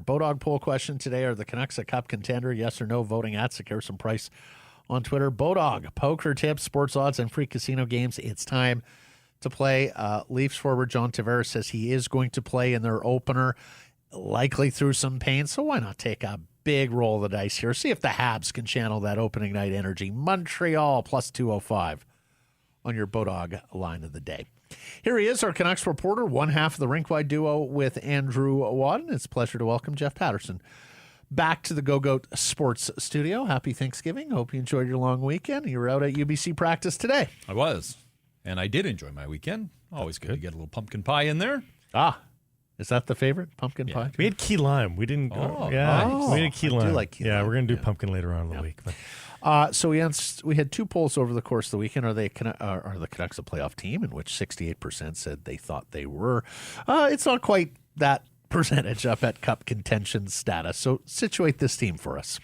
Bodog Poll Question today. Are the Canucks a cup contender? Yes or no? Voting at Sekeres and Price on Twitter. Bodog, poker tips, sports odds, and free casino games. It's time to play. Leafs forward John Tavares says he is going to play in their opener, likely through some pain. So why not take a big roll of the dice here? See if the Habs can channel that opening night energy. Montreal plus 205 on your Bodog line of the day. Here he is, our Canucks reporter, one half of the rink-wide duo with Andrew Wadden. It's a pleasure to welcome Jeff Paterson back to the Go-Goat Sports Studio. Happy Thanksgiving. Hope you enjoyed your long weekend. You were out at UBC practice today. I was, and I did enjoy my weekend. Always good to get a little pumpkin pie in there. Is that the favorite, pumpkin pie? We had key lime. We didn't. Nice. We had key lime. I do like key lime. We're going to do pumpkin later on in the week. But. So we had two polls over the course of the weekend. Are the Canucks a playoff team? In which 68% said they thought they were. It's not quite that percentage up at cup contention status. So situate this team for us.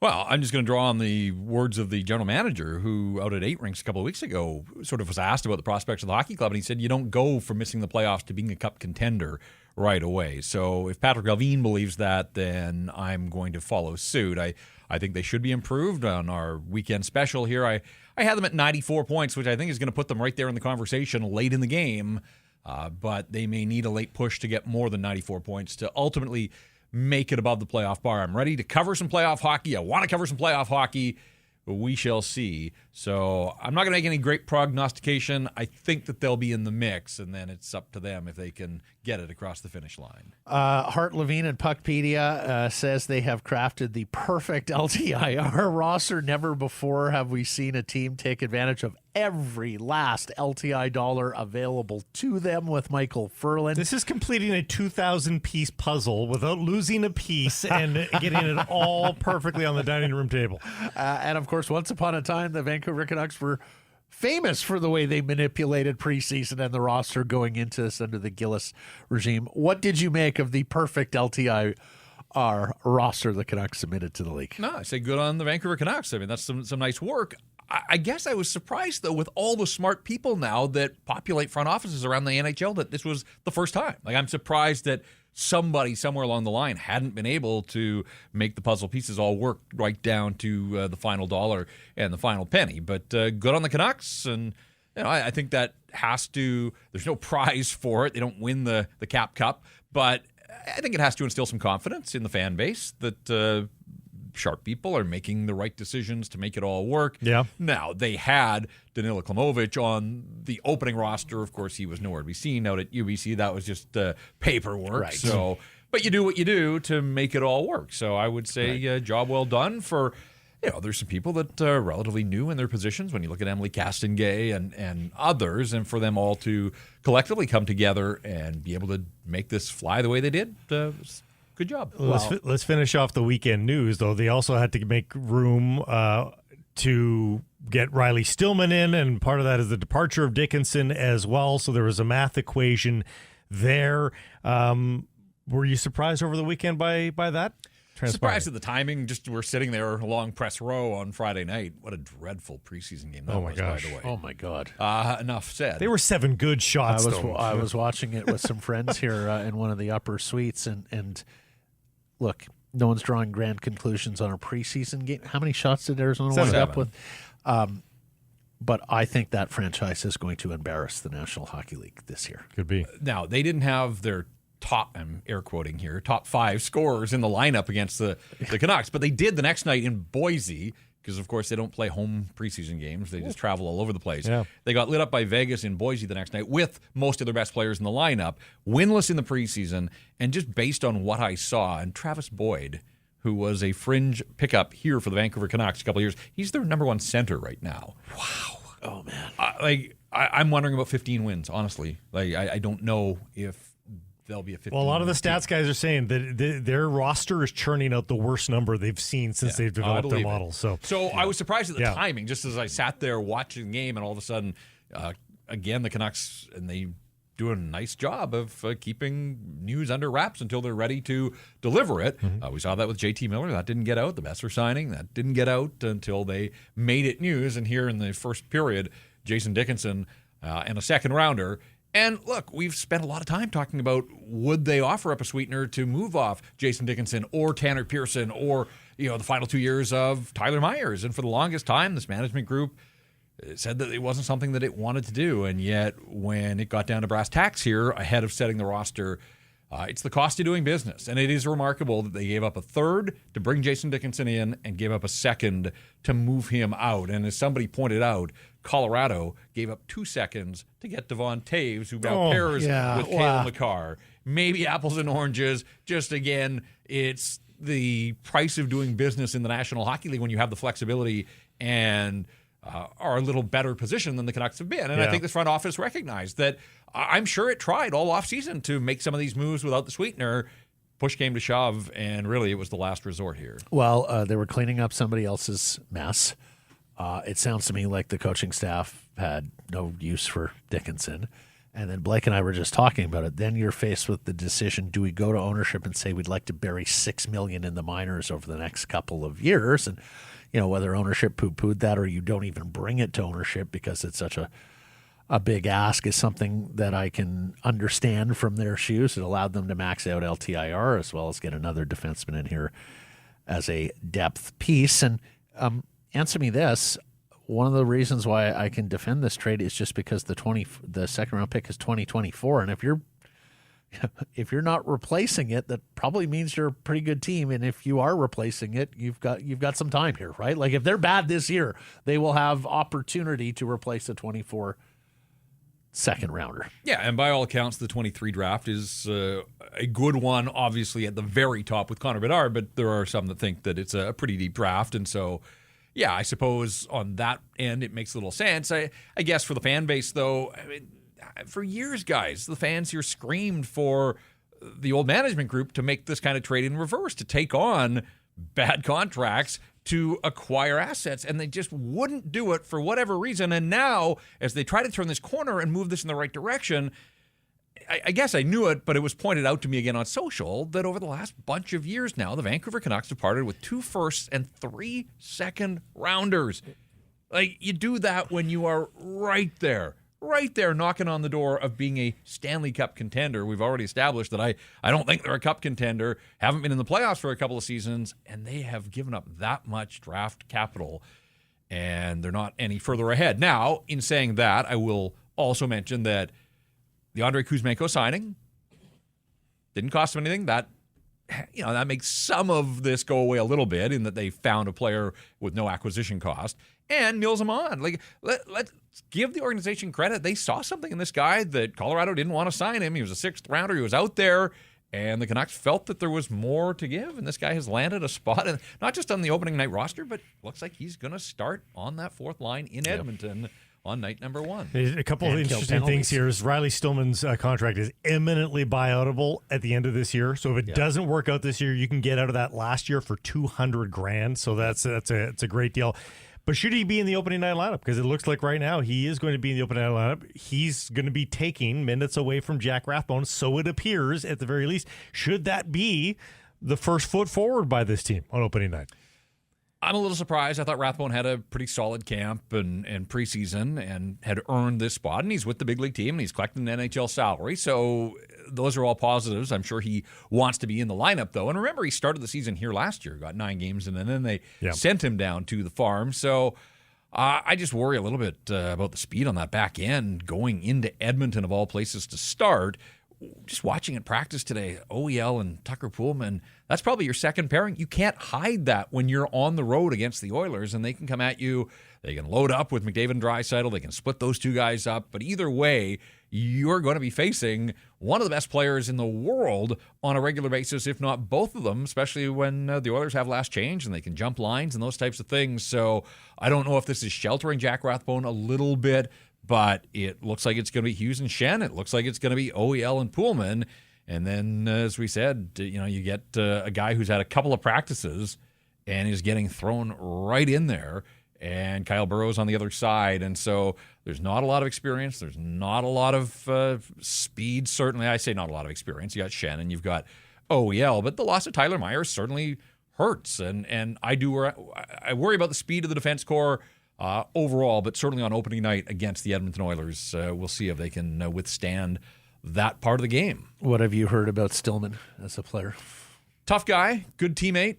Well, I'm just going to draw on the words of the general manager who, out at 8 Rinks a couple of weeks ago, sort of was asked about the prospects of the hockey club, and he said you don't go from missing the playoffs to being a cup contender right away. So if Patrick Galvin believes that, then I'm going to follow suit. I think they should be improved. On our weekend special here, I had them at 94 points, which I think is going to put them right there in the conversation late in the game. But they may need a late push to get more than 94 points to ultimately make it above the playoff bar. I'm ready to cover some playoff hockey. I want to cover some playoff hockey. We shall see. So I'm not going to make any great prognostication. I think that they'll be in the mix, and then it's up to them if they can get it across the finish line. Hart Levine and Puckpedia says they have crafted the perfect LTIR roster. Never before have we seen a team take advantage of every last LTI dollar available to them with Michael Furlan. This is completing a 2,000-piece puzzle without losing a piece and getting it all perfectly on the dining room table. And, of course, once upon a time, the Vancouver Canucks were famous for the way they manipulated preseason and the roster going into this under the Gillis regime. What did you make of the perfect LTIR roster the Canucks submitted to the league? No, I say good on the Vancouver Canucks. I mean, that's some nice work. I guess I was surprised, though, with all the smart people now that populate front offices around the NHL, that this was the first time. Like, I'm surprised that somebody somewhere along the line hadn't been able to make the puzzle pieces all work right down to the final dollar and the final penny. But good on the Canucks, and I think that has to. There's no prize for it. They don't win the Cap Cup, but I think it has to instill some confidence in the fan base that sharp people are making the right decisions to make it all work. Yeah. Now, they had Danila Klimovich on the opening roster. Of course, he was nowhere to be seen out at UBC. That was just paperwork. Right. So, but you do what you do to make it all work. So I would say job well done for, there's some people that are relatively new in their positions when you look at Emily Castengay and others, and for them all to collectively come together and be able to make this fly the way they did. Good job. Let's finish off the weekend news, though. They also had to make room to get Riley Stillman in, and part of that is the departure of Dickinson as well. So there was a math equation there. Were you surprised over the weekend by that? Surprised at the timing. Just we're sitting there along press row on Friday night. What a dreadful preseason game that was, by the way. Oh, my God. Enough said. They were 7 good shots, I was watching it with some friends here in one of the upper suites, and look, no one's drawing grand conclusions on a preseason game. How many shots did Arizona wind up with? But I think that franchise is going to embarrass the National Hockey League this year. Could be. Now, they didn't have their top, I'm air quoting here, top 5 scorers in the lineup against the Canucks, but they did the next night in Boise, because, of course, they don't play home preseason games. They just travel all over the place. Yeah. They got lit up by Vegas in Boise the next night with most of their best players in the lineup, winless in the preseason, and just based on what I saw, and Travis Boyd, who was a fringe pickup here for the Vancouver Canucks a couple of years, he's their number 1 center right now. Wow. Oh, man. I'm wondering about 15 wins, honestly. I don't know if they'll be a 15. Well, a lot of the stats guys are saying that their roster is churning out the worst number they've seen since they've developed their model. So I was surprised at the timing, just as I sat there watching the game, and all of a sudden, again, the Canucks, and they do a nice job of keeping news under wraps until they're ready to deliver it. We saw that with JT Miller. That didn't get out. The Besser signing, that didn't get out until they made it news. And here in the first period, Jason Dickinson and a second rounder And look, we've spent a lot of time talking about would they offer up a sweetener to move off Jason Dickinson or Tanner Pearson or, the final 2 years of Tyler Myers. And for the longest time, this management group said that it wasn't something that it wanted to do. And yet when it got down to brass tacks here ahead of setting the roster, it's the cost of doing business. And it is remarkable that they gave up a third to bring Jason Dickinson in and gave up a second to move him out. And as somebody pointed out, Colorado gave up 2 seconds to get Devon Taves, who now pairs with Cale Makar. Maybe apples and oranges. Just again, it's the price of doing business in the National Hockey League when you have the flexibility and are a little better position than the Canucks have been. And I think this front office recognized that. I'm sure it tried all offseason to make some of these moves without the sweetener. Push came to shove, and really it was the last resort here. Well, they were cleaning up somebody else's mess. It sounds to me like the coaching staff had no use for Dickinson. And then Blake and I were just talking about it. Then you're faced with the decision, do we go to ownership and say we'd like to bury $6 million in the minors over the next couple of years? And, whether ownership poo-pooed that or you don't even bring it to ownership because it's such a big ask is something that I can understand from their shoes. It allowed them to max out LTIR as well as get another defenseman in here as a depth piece. And answer me this. One of the reasons why I can defend this trade is just because the second round pick is 2024. And if you're not replacing it, that probably means you're a pretty good team. And if you are replacing it, you've got some time here, right? Like if they're bad this year, they will have opportunity to replace the 24 second rounder. Yeah, and by all accounts, the 23 draft is a good one, obviously at the very top with Connor Bedard, but there are some that think that it's a pretty deep draft. And so, yeah, I suppose on that end, it makes a little sense. I guess for the fan base, though, for years, guys, the fans here screamed for the old management group to make this kind of trade in reverse, to take on bad contracts to acquire assets, and they just wouldn't do it for whatever reason. And now, as they try to turn this corner and move this in the right direction, I guess I knew it, but it was pointed out to me again on social that over the last bunch of years now, the Vancouver Canucks have parted with 2 firsts and 3 second rounders. Like, you do that when you are right there knocking on the door of being a Stanley Cup contender. We've already established that I don't think they're a cup contender, haven't been in the playoffs for a couple of seasons, and they have given up that much draft capital, and they're not any further ahead. Now, in saying that, I will also mention that the Andrei Kuzmenko signing didn't cost them anything. That makes some of this go away a little bit in that they found a player with no acquisition cost. And Nils Amon. Let's give the organization credit. They saw something in this guy that Colorado didn't want to sign him. He was a 6th rounder. He was out there, and the Canucks felt that there was more to give, and this guy has landed a spot, and not just on the opening night roster, but looks like he's going to start on that 4th line in Edmonton on night number 1. A couple of interesting things here is Riley Stillman's contract is imminently buyoutable at the end of this year. So if it doesn't work out this year, you can get out of that last year for $200,000. So it's a great deal. But should he be in the opening night lineup? Because it looks like right now he is going to be in the opening night lineup. He's going to be taking minutes away from Jack Rathbone, so it appears at the very least. Should that be the first foot forward by this team on opening night? I'm a little surprised. I thought Rathbone had a pretty solid camp and preseason and had earned this spot, and he's with the big league team, and he's collecting an NHL salary. So those are all positives. I'm sure he wants to be in the lineup, though. And remember, he started the season here last year, got 9 games, and then they sent him down to the farm. So I just worry a little bit about the speed on that back end going into Edmonton, of all places to start. Just watching it practice today, OEL and Tucker Poolman, that's probably your second pairing. You can't hide that when you're on the road against the Oilers, and they can come at you. They can load up with McDavid and Draisaitl. They can split those 2 guys up. But either way, you're going to be facing one of the best players in the world on a regular basis, if not both of them, especially when the Oilers have last change and they can jump lines and those types of things. So I don't know if this is sheltering Jack Rathbone a little bit, but it looks like it's going to be Hughes and Shen. It looks like it's going to be OEL and Poolman. And then, as we said, you get a guy who's had a couple of practices and is getting thrown right in there, and Kyle Burroughs on the other side. And so there's not a lot of experience. There's not a lot of speed, certainly. I say not a lot of experience. You got Shen and you've got OEL, but the loss of Tyler Myers certainly hurts. And I worry about the speed of the defense core overall, but certainly on opening night against the Edmonton Oilers, we'll see if they can withstand that part of the game. What have you heard about Stillman as a player? Tough guy, good teammate.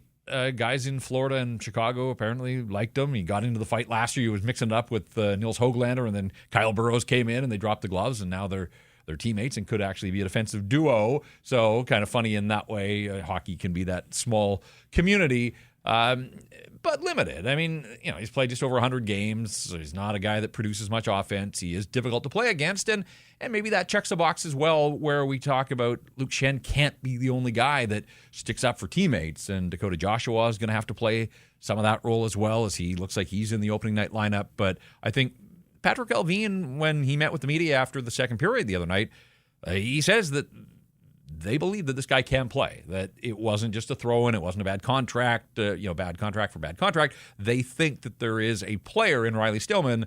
Guys in Florida and Chicago apparently liked him. He got into the fight last year. He was mixing it up with Nils Hoaglander, and then Kyle Burroughs came in and they dropped the gloves, and now they're teammates and could actually be a defensive duo. So kind of funny in that way. Hockey can be that small community, but limited. I mean, he's played just over 100 games, so he's not a guy that produces much offense. He is difficult to play against, and maybe that checks a box as well, where we talk about Luke Schenn can't be the only guy that sticks up for teammates, and Dakota Joshua is going to have to play some of that role as well, as he looks like he's in the opening night lineup. But I think Patrick Allvin, when he met with the media after the second period the other night, he says that they believe that this guy can play, that it wasn't just a throw-in, it wasn't a bad contract, bad contract for bad contract. They think that there is a player in Riley Stillman.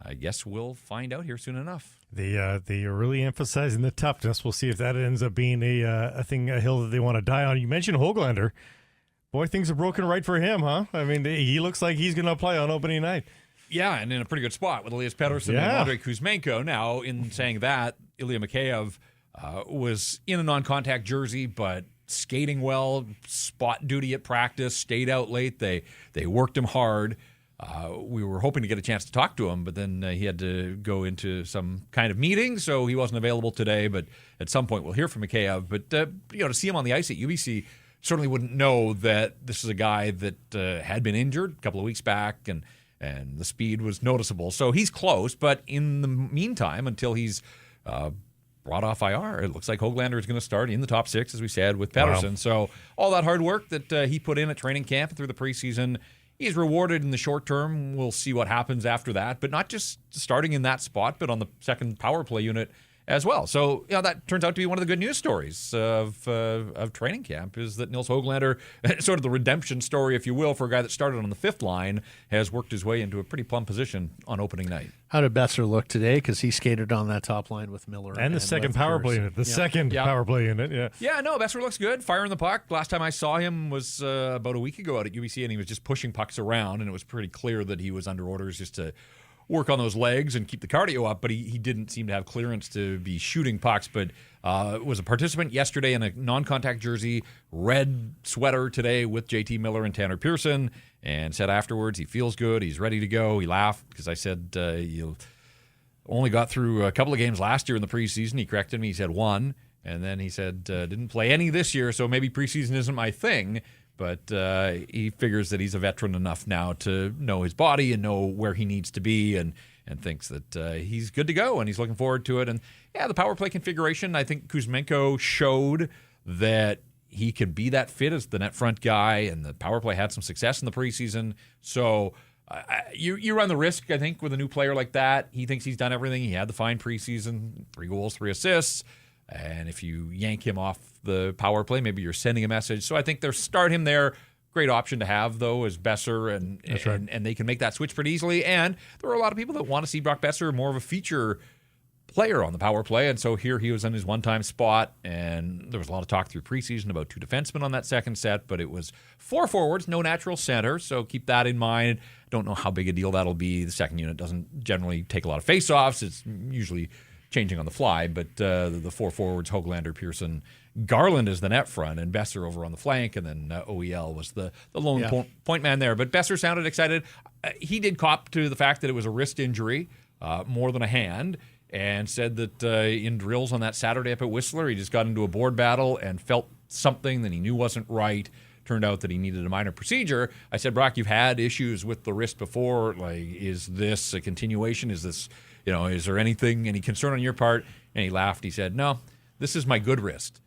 I guess we'll find out here soon enough. They are really emphasizing the toughness. We'll see if that ends up being a hill that they want to die on. You mentioned Hoaglander. Boy, things are broken right for him, huh? I mean, he looks like he's going to play on opening night. Yeah, and in a pretty good spot with Elias Pettersson and Andrei Kuzmenko. Now, in saying that, Ilya Mikheyev was in a non-contact jersey, but skating well, spot duty at practice, stayed out late. They worked him hard. We were hoping to get a chance to talk to him, but then he had to go into some kind of meeting, so he wasn't available today. But at some point, we'll hear from Mikheyev. But to see him on the ice at UBC, certainly wouldn't know that this is a guy that had been injured a couple of weeks back, and the speed was noticeable. So he's close, but in the meantime, until he's brought off IR, it looks like Hoaglander is going to start in the top six, as we said, with Paterson. Wow. So all that hard work that he put in at training camp and through the preseason, he's rewarded in the short term. We'll see what happens after that, but not just starting in that spot, but on the second power play unit as well. So that turns out to be one of the good news stories of training camp, is that Nils Hoaglander, sort of the redemption story, if you will, for a guy that started on the fifth line, has worked his way into a pretty plumb position on opening night. How did Besser look today? Because he skated on that top line with Miller. And the second power play unit. Power play unit, yeah. Yeah, no, Besser looks good, firing the puck. Last time I saw him was about a week ago out at UBC, and he was just pushing pucks around, and it was pretty clear that he was under orders just to work on those legs and keep the cardio up, but he didn't seem to have clearance to be shooting pucks. But was a participant yesterday in a non-contact jersey, red sweater today with JT Miller and Tanner Pearson, and said afterwards he feels good, he's ready to go. He laughed because I said you only got through a couple of games last year in the preseason. He corrected me, he said one, and then he said didn't play any this year, so maybe preseason isn't my thing. But he figures that he's a veteran enough now to know his body and know where he needs to be, and thinks that he's good to go, and he's looking forward to it. And, the power play configuration, I think Kuzmenko showed that he can be that fit as the net front guy, and the power play had some success in the preseason. So you run the risk, I think, with a new player like that. He thinks he's done everything. He had the fine preseason, 3 goals, 3 assists. And if you yank him off the power play, maybe you're sending a message. So I think they'll start him there. Great option to have, though, is Besser, and they can make that switch pretty easily. And there are a lot of people that want to see Brock Besser more of a feature player on the power play. And so here he was in his one-time spot, and there was a lot of talk through preseason about 2 defensemen on that second set, but it was 4 forwards, no natural center, so keep that in mind. Don't know how big a deal that'll be. The second unit doesn't generally take a lot of face-offs. It's usually changing on the fly, but the 4 forwards, Hoaglander, Pearson, Garland is the net front, and Besser over on the flank, and then OEL was the lone point man there. But Besser sounded excited. He did cop to the fact that it was a wrist injury more than a hand, and said that in drills on that Saturday up at Whistler, he just got into a board battle and felt something that he knew wasn't right. Turned out that he needed a minor procedure. I said, Brock, you've had issues with the wrist before. Like, is this a continuation? Is this, is there any concern on your part? And he laughed. He said, no, this is my good wrist.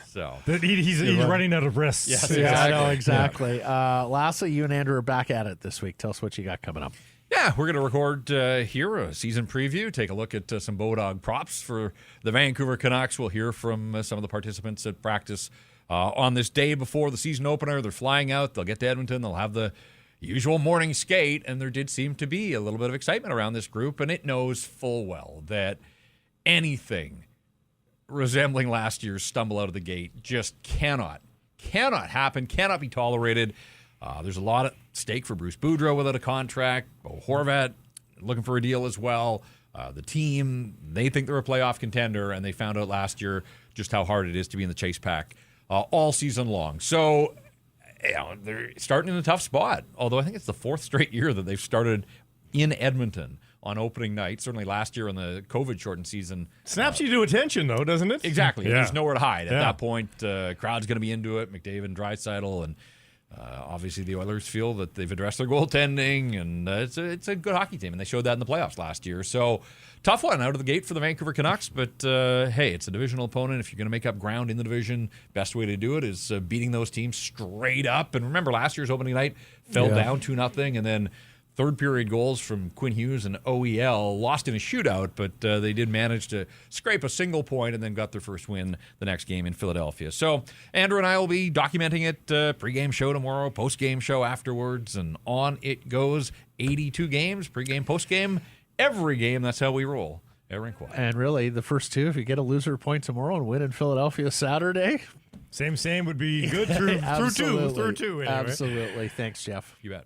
So he's running out of wrists. Yes, exactly. exactly. Yeah, exactly. Lastly, you and Andrew are back at it this week. Tell us what you got coming up. Yeah, we're going to record here a season preview, take a look at some Bodog props for the Vancouver Canucks. We'll hear from some of the participants at practice on this day before the season opener. They're flying out. They'll get to Edmonton. They'll have the usual morning skate, and there did seem to be a little bit of excitement around this group, and it knows full well that anything resembling last year's stumble out of the gate just cannot happen, cannot be tolerated. There's a lot at stake for Bruce Boudreau without a contract. Bo Horvat looking for a deal as well. The team, they think they're a playoff contender, and they found out last year just how hard it is to be in the chase pack all season long. So, they're starting in a tough spot, although I think it's the 4th straight year that they've started in Edmonton on opening night. Certainly last year in the COVID-shortened season. Snaps you to attention, though, doesn't it? Exactly. Yeah. There's nowhere to hide. At that point, crowd's going to be into it. McDavid, Draisaitl, and obviously the Oilers feel that they've addressed their goaltending, and it's a good hockey team, and they showed that in the playoffs last year. So tough one out of the gate for the Vancouver Canucks, but hey, it's a divisional opponent. If you're going to make up ground in the division, best way to do it is beating those teams straight up. And remember, last year's opening night fell down 2-0, and then third period goals from Quinn Hughes and OEL, lost in a shootout, but they did manage to scrape a single point and then got their first win the next game in Philadelphia. So Andrew and I will be documenting it, pregame show tomorrow, postgame show afterwards, and on it goes. 82 games, pregame, postgame, every game. That's how we roll at Rinkwall. And really, the first two, if you get a loser point tomorrow and win in Philadelphia Saturday. Same would be good through two. Anyway. Absolutely. Thanks, Jeff. You bet.